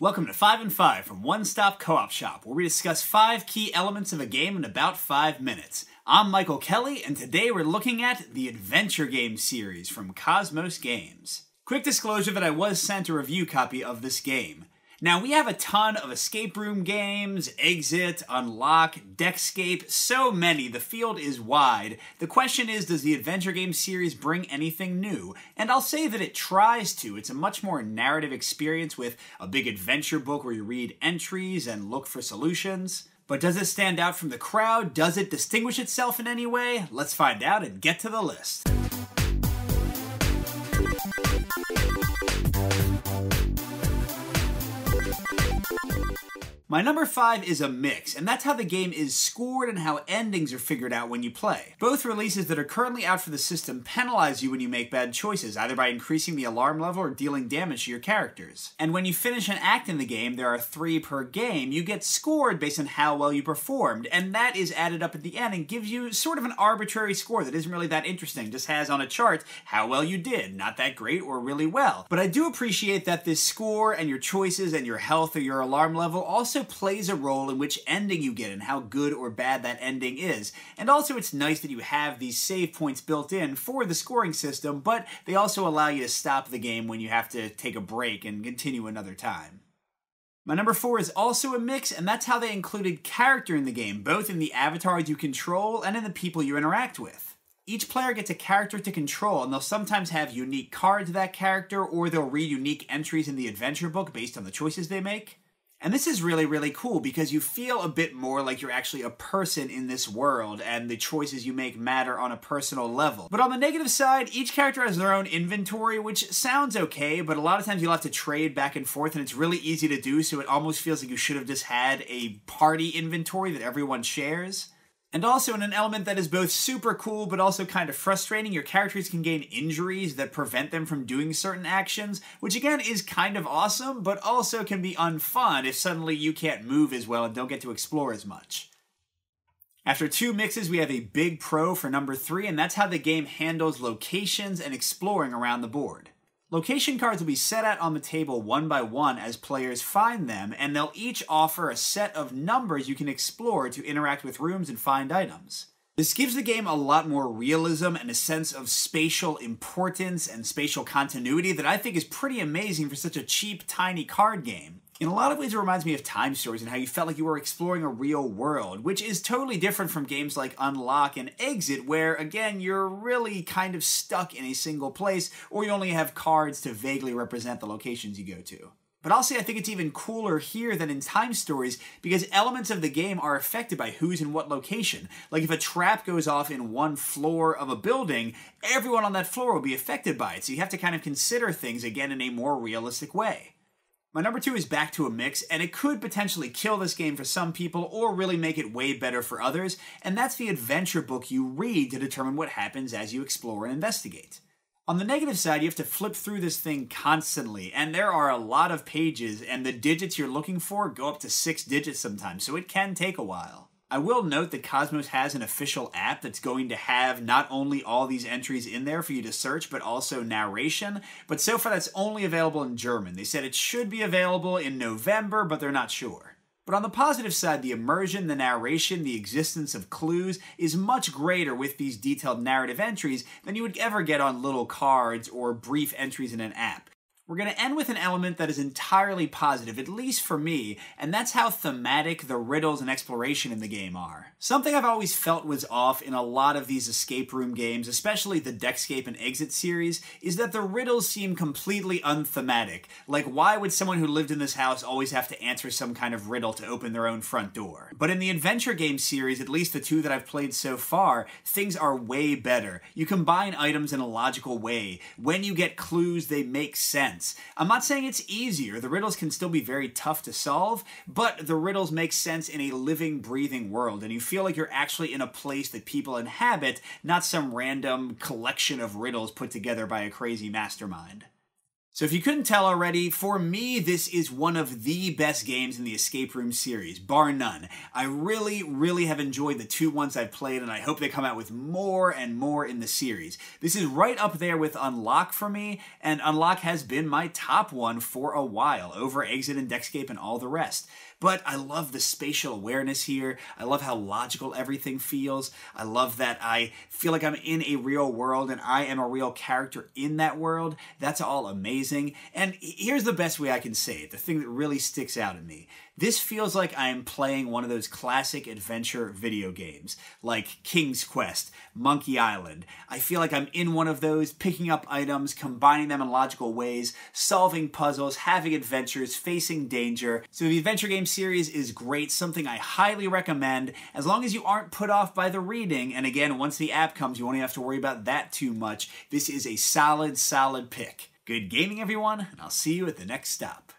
Welcome to 5 and 5 from One Stop Co-op Shop, where we discuss 5 key elements of a game in about 5 minutes. I'm Michael Kelly, and today we're looking at the Adventure Game series from Kosmos Games. Quick disclosure that I was sent a review copy of this game. Now, we have a ton of escape room games, Exit, Unlock, Deckscape, so many, the field is wide. The question is, does the Adventure Game series bring anything new? And I'll say that it tries to. It's a much more narrative experience with a big adventure book where you read entries and look for solutions. But does it stand out from the crowd? Does it distinguish itself in any way? Let's find out and get to the list. My number 5 is a mix, and that's how the game is scored and how endings are figured out when you play. Both releases that are currently out for the system penalize you when you make bad choices, either by increasing the alarm level or dealing damage to your characters. And when you finish an act in the game, there are 3 per game, you get scored based on how well you performed, and that is added up at the end and gives you sort of an arbitrary score that isn't really that interesting, just has on a chart how well you did, not that great or really well. But I do appreciate that this score and your choices and your health or your alarm level also plays a role in which ending you get and how good or bad that ending is. And also it's nice that you have these save points built in for the scoring system, but they also allow you to stop the game when you have to take a break and continue another time. My number 4 is also a mix, and that's how they included character in the game, both in the avatars you control and in the people you interact with. Each player gets a character to control, and they'll sometimes have unique cards of that character, or they'll read unique entries in the adventure book based on the choices they make. And this is really, really cool because you feel a bit more like you're actually a person in this world and the choices you make matter on a personal level. But on the negative side, each character has their own inventory, which sounds okay, but a lot of times you'll have to trade back and forth and it's really easy to do, so it almost feels like you should have just had a party inventory that everyone shares. And also in an element that is both super cool but also kind of frustrating, your characters can gain injuries that prevent them from doing certain actions, which again is kind of awesome, but also can be unfun if suddenly you can't move as well and don't get to explore as much. After 2 mixes, we have a big pro for number 3, and that's how the game handles locations and exploring around the board. Location cards will be set out on the table one by one as players find them, and they'll each offer a set of numbers you can explore to interact with rooms and find items. This gives the game a lot more realism and a sense of spatial importance and spatial continuity that I think is pretty amazing for such a cheap, tiny card game. In a lot of ways, it reminds me of Time Stories and how you felt like you were exploring a real world, which is totally different from games like Unlock and Exit, where, again, you're really kind of stuck in a single place, or you only have cards to vaguely represent the locations you go to. But I'll say I think it's even cooler here than in Time Stories because elements of the game are affected by who's in what location. Like if a trap goes off in one floor of a building, everyone on that floor will be affected by it, so you have to kind of consider things again in a more realistic way. My number 2 is back to a mix, and it could potentially kill this game for some people or really make it way better for others, and that's the adventure book you read to determine what happens as you explore and investigate. On the negative side, you have to flip through this thing constantly, and there are a lot of pages, and the digits you're looking for go up to 6 digits sometimes, so it can take a while. I will note that Kosmos has an official app that's going to have not only all these entries in there for you to search, but also narration, but so far that's only available in German. They said it should be available in November, but they're not sure. But on the positive side, the immersion, the narration, the existence of clues is much greater with these detailed narrative entries than you would ever get on little cards or brief entries in an app. We're going to end with an element that is entirely positive, at least for me, and that's how thematic the riddles and exploration in the game are. Something I've always felt was off in a lot of these escape room games, especially the Deckscape and Exit series, is that the riddles seem completely unthematic. Like, why would someone who lived in this house always have to answer some kind of riddle to open their own front door? But in the Adventure Game series, at least the 2 that I've played so far, things are way better. You combine items in a logical way. When you get clues, they make sense. I'm not saying it's easier, the riddles can still be very tough to solve, but the riddles make sense in a living, breathing world, and you feel like you're actually in a place that people inhabit, not some random collection of riddles put together by a crazy mastermind. So if you couldn't tell already, for me, this is one of the best games in the Escape Room series, bar none. I really have enjoyed the 2 ones I've played, and I hope they come out with more and more in the series. This is right up there with Unlock for me, and Unlock has been my top one for a while, over Exit and Dexcape and all the rest. But I love the spatial awareness here. I love how logical everything feels. I love that I feel like I'm in a real world and I am a real character in that world. That's all amazing. And here's the best way I can say it, the thing that really sticks out at me. This feels like I'm playing one of those classic adventure video games, like King's Quest, Monkey Island. I feel like I'm in one of those, picking up items, combining them in logical ways, solving puzzles, having adventures, facing danger. So the adventure game series is great, something I highly recommend, as long as you aren't put off by the reading. And again, once the app comes, you won't even have to worry about that too much. This is a solid pick. Good gaming, everyone, and I'll see you at the next stop.